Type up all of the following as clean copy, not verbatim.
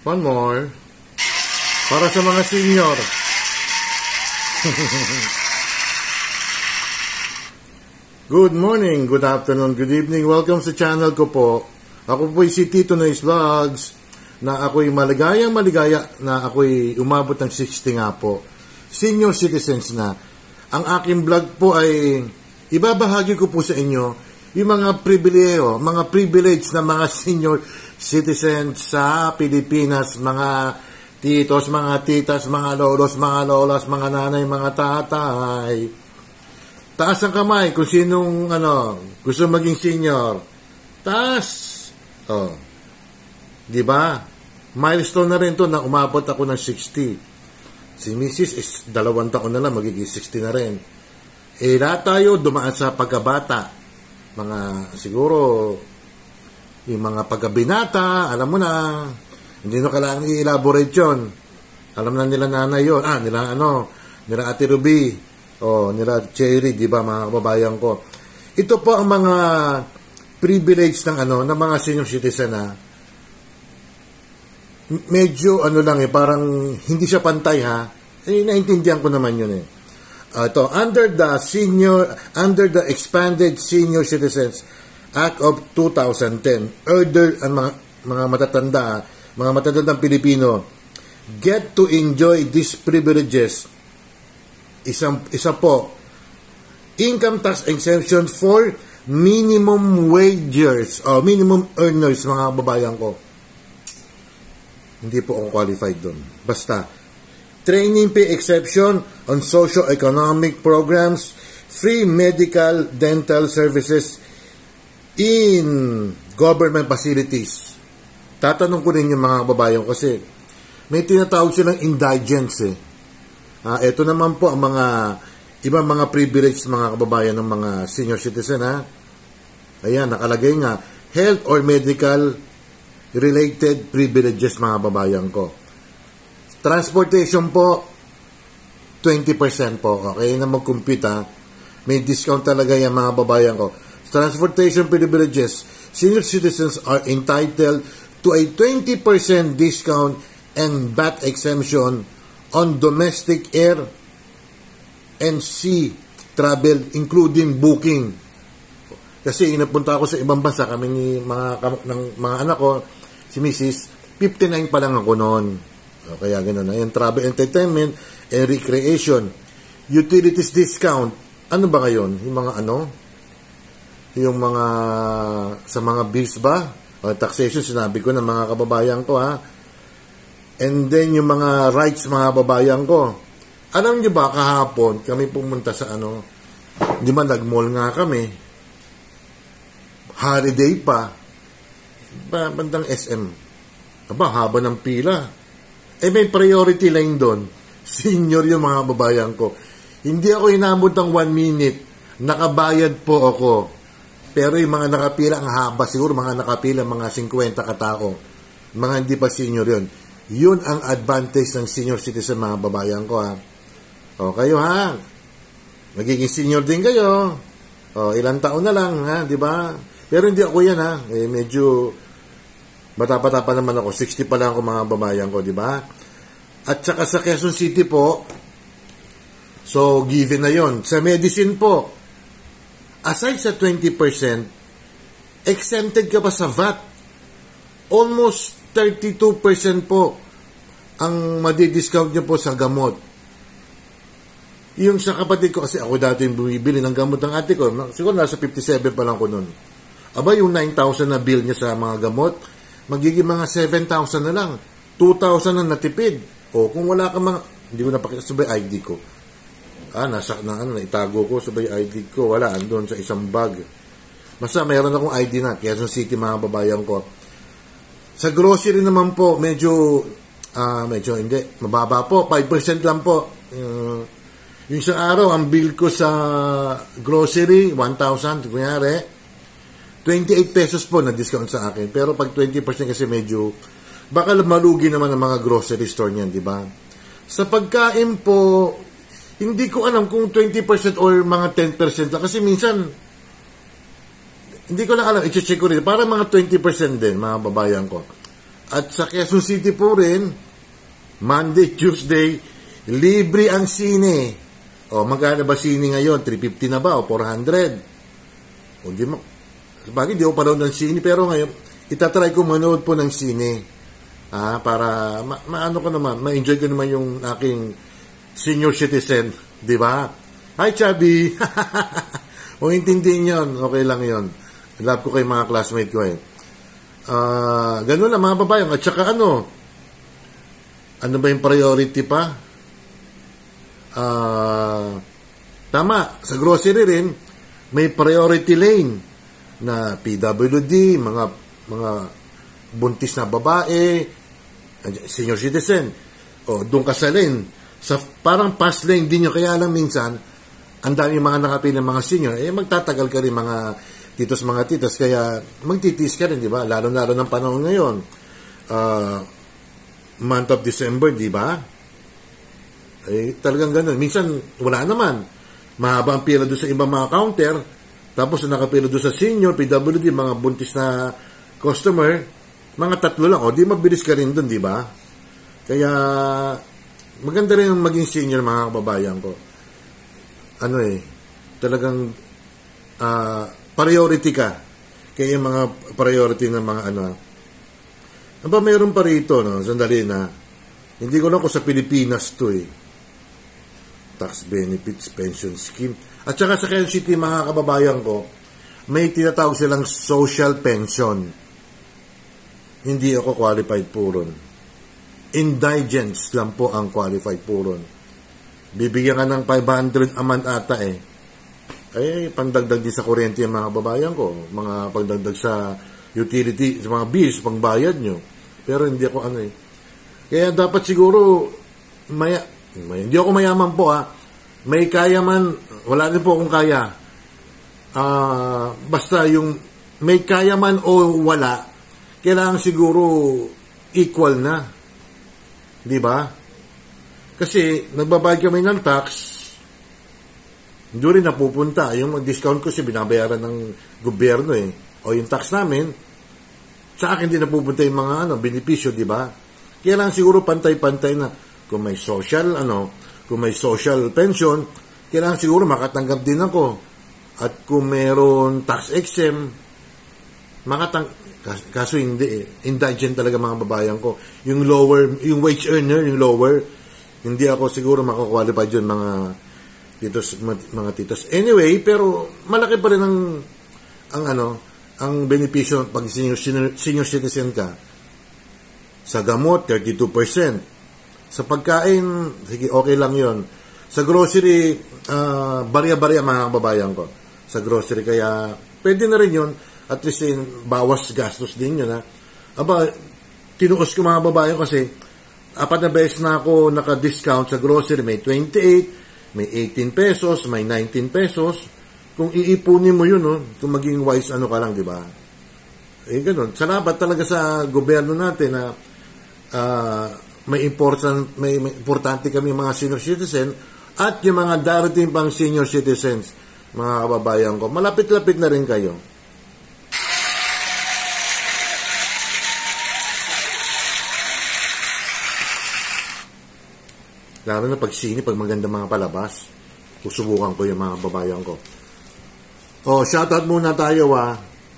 One more. Para sa mga senior. Good morning, good afternoon, good evening. Welcome sa channel ko po. Ako po si Tito Noyes Vlogs, na ako'y maligaya na ako'y umabot ng 60 nga po. Senior citizens na. Ang aking vlog po ay ibabahagi ko po sa inyo yung mga pribileyo, mga privilege na mga senior citizens sa Pilipinas, mga titos, mga titas, mga lolos, mga lolas, mga nanay, mga tatay. Taas ang kamay kung sinong gusto maging senior. Taas. Oh. 'Di ba? Milestone na rin 'to na umabot ako ng 60. Si Mrs. is 2 taon na lang magiging 60 na rin. Lahat tayo dumaan sa pagkabata. Mga siguro yung mga pagkabinata, alam mo na. Hindi na kailangan i-elaborate 'yon. Alam na nila nanay 'yon. Nila Ate Ruby. Nila Cherry, di ba mga kababayan ko. Ito po ang mga privilege ng ng mga senior citizen na medyo lang parang hindi siya pantay naintindihan ko naman yun Ito, under the Expanded Senior Citizens Act of 2010, ang mga matatandang Pilipino get to enjoy these privileges. Isa po, income tax exemption for minimum wagers o minimum earners, mga kababayan ko. Hindi po ako qualified doon. Basta, training pay exception on socio-economic programs, free medical dental services in government facilities. Tatanong ko rin yung mga kababayan kasi may tinatawag silang indigents ito naman po ang mga ibang mga privilege mga kababayan ng mga senior citizen Ayan, nakalagay nga, health or medical related privileges mga kababayan ko. Transportation po, 20% po. Okay na mag-compute May discount talaga yan mga kababayan ko. Transportation privileges, senior citizens are entitled to a 20% discount and VAT exemption on domestic air and sea travel, including booking. Kasi inapunta ako sa ibang bansa, kami ni mga anak ko, si Mrs., 59 pa lang ako noon. Kaya gano'n na. Yung travel, entertainment, and recreation. Utilities discount. Ano ba ngayon? Yung mga yung mga, sa mga bills ba? Taxation, sinabi ko na mga kababayan ko And then, yung mga rights, mga babayan ko. Alam niyo ba, kahapon, kami pumunta sa di ba, nag-mall nga kami. Holiday pa. Bandang SM. Haba ng pila. May priority line doon. Senior yung mga babayan ko. Hindi ako inabot ng 1 minute. Nakabayad po ako. Pero yung mga nakapila, ang haba. Siguro mga nakapila, mga 50 katao. Mga hindi pa senior yun. Yun ang advantage ng senior citizen, mga babayan ko kayo magiging senior din kayo. Ilang taon na lang di ba? Pero hindi ako yan medyo bata-bata pa naman ako. 60 pa lang ako, mga babayan ko, di ba? At saka sa Quezon City po, so given na yon. Sa medicine po, aside sa 20%, exempted ka pa sa VAT. Almost 32% po ang madi-discount nyo po sa gamot. Yung sa kapatid ko, kasi ako dati yung bumibili ng gamot ng ate ko, siguro nasa 57 pa lang ko nun. Yung 9,000 na bill niya sa mga gamot, magiging mga 7,000 na lang. 2,000 na natipid. Kung wala ka hindi ko napakita, sabay ID ko. Itago ko, sabay ID ko. Wala, andun sa isang bag. Basta mayroon akong ID na, Quezon City, mga babayan ko. Sa grocery naman po, medyo hindi, mababa po, 5% lang po. Yung isang araw, ang bill ko sa grocery, 1,000, kunyari, 28 pesos po na discount sa akin. Pero pag 20% kasi medyo, baka malugi naman ang mga grocery store niyan, di ba? Sa pagkain po, hindi ko alam kung 20% or mga 10% lang. Kasi minsan, hindi ko lang alam, i-check ko rin. Para mga 20% din, mga babayan ko. At sa Quezon City po rin, Monday, Tuesday, libre ang sine. O, magkano ba sine ngayon? 350 na ba? O 400? O, di mo. Bagay, di ako paroon ng sine. Pero ngayon, itatry ko manood po ng sine. Para, maano ko naman, ma-enjoy ko naman yung aking senior citizen. Di ba? Hi, Chubby! Kung intindihin yun, okay lang yun. Love ko kay mga classmate ko eh. Ganun lang mga babayan. At saka ano ba yung priority pa? Tama, sa grocery rin, may priority lane na PWD, mga buntis na babae, senior citizen. O, doon ka sa lane. Parang fast lane din yun. Kaya lang minsan, ang dami mga nakapila ng mga senior, magtatagal ka rin mga titos, mga titas, kaya magtitiis ka rin, di ba? Lalo-lalo ng panahon ngayon. Month of December, di ba? Talagang ganun. Minsan, wala naman. Mahaba ang pila doon sa ibang mga counter, tapos nakapila doon sa senior, PWD, mga buntis na customer, mga 3 lang. O, di mabilis ka rin doon, di ba? Kaya, maganda rin maging senior, mga kababayan ko. Talagang, priority ka. Kaya yung mga priority ng mga mayroon pa rito, no? Sandali na. Hindi ko lang kung sa Pilipinas to Tax benefits, pension scheme. At saka sa Quezon City, mga kababayan ko, may tinatawag silang social pension. Hindi ako qualified po ron. Indigents lang po ang qualified po ron. Bibigyan ka ng 500 a month ata pandagdag din sa kuryente yung mga babayan ko, mga pagdagdag sa utility, sa mga bills, pangbayad nyo. Pero hindi ako Kaya dapat siguro, hindi ako mayaman po may kaya man, wala din po akong kaya. Basta yung may kaya man o wala, kailangan siguro equal na. Di ba? Kasi nagbabayad kami ng tax, hindi rin napupunta. Yung discount ko binabayaran ng gobyerno O yung tax namin, sa akin din napupunta yung mga benepisyo, di ba? Kaya lang siguro pantay-pantay na. Kung may social, kung may social pension, kailangan siguro makatanggap din ako. At kung meron tax exempt, kaso hindi Indigent talaga mga babayan ko. Yung lower, yung wage earner, yung lower, hindi ako siguro makakwalified yun mga titos. Anyway, pero malaki pa rin ang benepisyo pag senior citizen ka. Sa gamot, 32%. Sa pagkain, sige, okay lang yon. Sa grocery, barya-barya mga kababayan ko. Sa grocery, kaya pwede na rin yun. At least, bawas gastos din yun, tinuos ko mga babayan kasi 4 na beses na ako naka-discount sa grocery. May 28, may 18 pesos, may 19 pesos. Kung iipunin mo yun, kung maging wise ka lang, di ba? Ganun. Salamat talaga sa gobyerno natin na may importante kami mga senior citizen at yung mga darating pang senior citizens, mga kababayan ko. Malapit-lapit na rin kayo. Lalo na pag maganda mga palabas, susubukan ko yung mga babayan ko. Shoutout muna tayo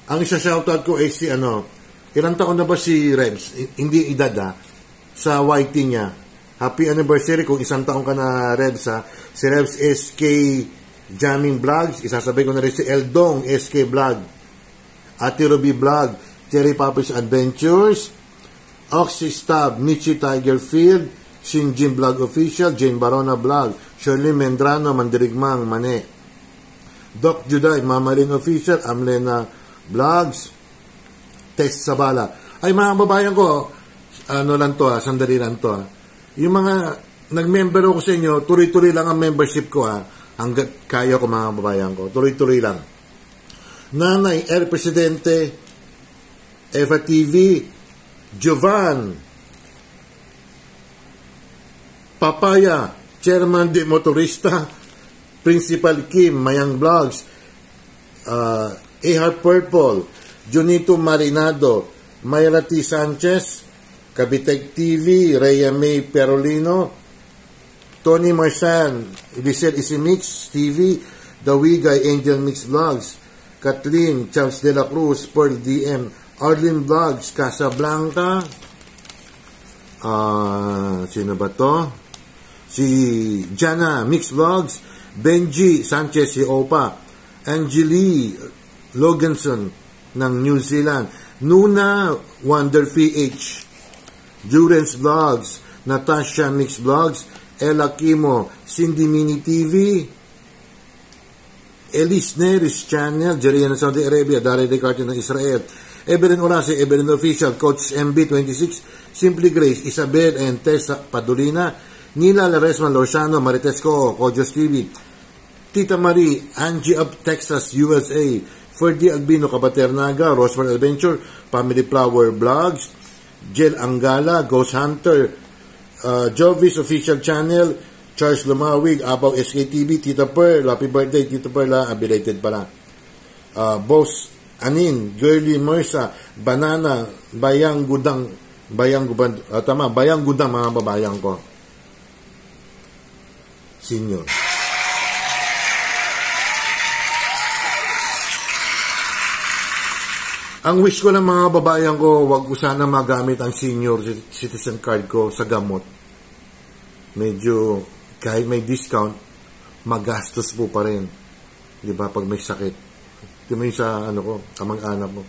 Ang isa shoutout ko ay si ilang taon na ba si Rebs? Hindi edad sa YT niya. Happy anniversary kung 1 taon ka na Rebs Si Rebs SK Jamming Vlogs. Isasabay ko na rin si Eldong SK Vlog. Ate Ruby Vlog. Cherry Papa's Adventures. Oxy Stab. Michi Tigerfield. Shinjin Vlog Official, Jane Barona Vlog, Shirley Mendrano, Mandirigmang, Mane, Doc Juday, Mamaling Official, Amlena Vlogs, Tess Sabala. Ay mga babayan ko, sandali lang to Yung mga nag-member ako sa inyo, tuloy-tuloy lang ang membership ko hanggat kaya ko mga babayan ko, tuloy-tuloy lang. Nanay, Air Presidente, Eva TV, Jovan, Papaya, Chairman de Motorista, Principal Kim, Mayang Vlogs, Ehart Purple, Junito Marinado, Mayra T. Sanchez, Kabiteg TV, Rhea May Perolino, Tony Marsan, Elisel Isimix TV, The Wigay Angel Mix Vlogs, Kathleen, Charles De La Cruz, Pearl DM, Arlene Vlogs, Casablanca, sino ba to? Si Jana Mix Vlogs, Benji Sanchez, si Opa, Angeli Loganson ng New Zealand, Nuna Wonder PH, Durance Vlogs, Natasha Mix Vlogs, Ella Kimo, Cindy Mini TV, Elise Neris Channel, Jerian ng Saudi Arabia, Daryl Descartes ng Israel, Evelyn Orase, Evelyn Official, Coach MB26, Simply Grace, Isabel and Tessa Padulina, Nila Laresma Lorsano, Marites Co, Kojos TV, Tita Marie, Angie of Texas, USA, Ferdy Albino Cabaternaga, Roswell Adventure, Family Flower Vlogs, Jel Angala, Ghost Hunter, Jovis Official Channel, Charles Lumawig, Abaw SKTV, Tita Pearl, happy birthday Tita Pearl, belated pala. Boss Anin, Girly Mersa, Banana, Bayang Gudang, Bayang Gudang mga babayang ko. Senior. Ang wish ko ng mga babayan ko, wag ko sana magamit ang senior citizen card ko sa gamot. Medyo, kahit may discount, magastos po pa rin. Di ba? Pag may sakit. Di mo yung sa, kamag-anak mo.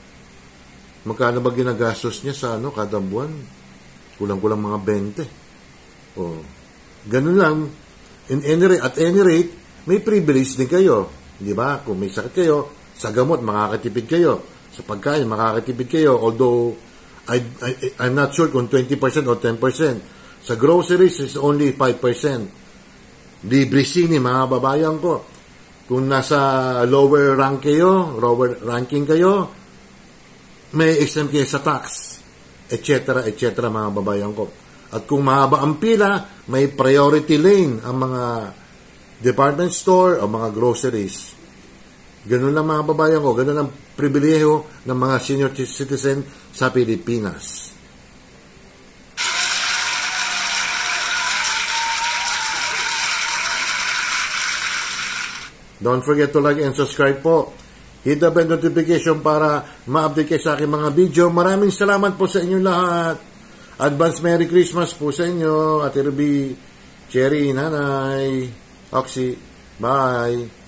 Magkano ba ginagastos niya sa, kada buwan? Kulang-kulang mga 20. O, ganun lang. At any rate, may privilege din kayo. Di ba? Kung may sakit kayo, sa gamot, makakatipid kayo. Sa pagkain, makakatipid kayo. Although, I'm not sure kung 20% or 10%. Sa groceries, is only 5%. Libre sini, mga babayan ko. Kung nasa lower ranking kayo, may exempt kayo sa tax, etc., etc., mga babayan ko. At kung mahaba ang pila, may priority lane ang mga department store o mga groceries. Ganun lang mga babayan ko, ganun ang pribilehiyo ng mga senior citizen sa Pilipinas. Don't forget to like and subscribe po. Hit the bell notification para ma-update kayo sa aking mga video. Maraming salamat po sa inyong lahat. Advance Merry Christmas po sa inyo. Ate Ruby, Cherry, Nanay, Oxy. Bye.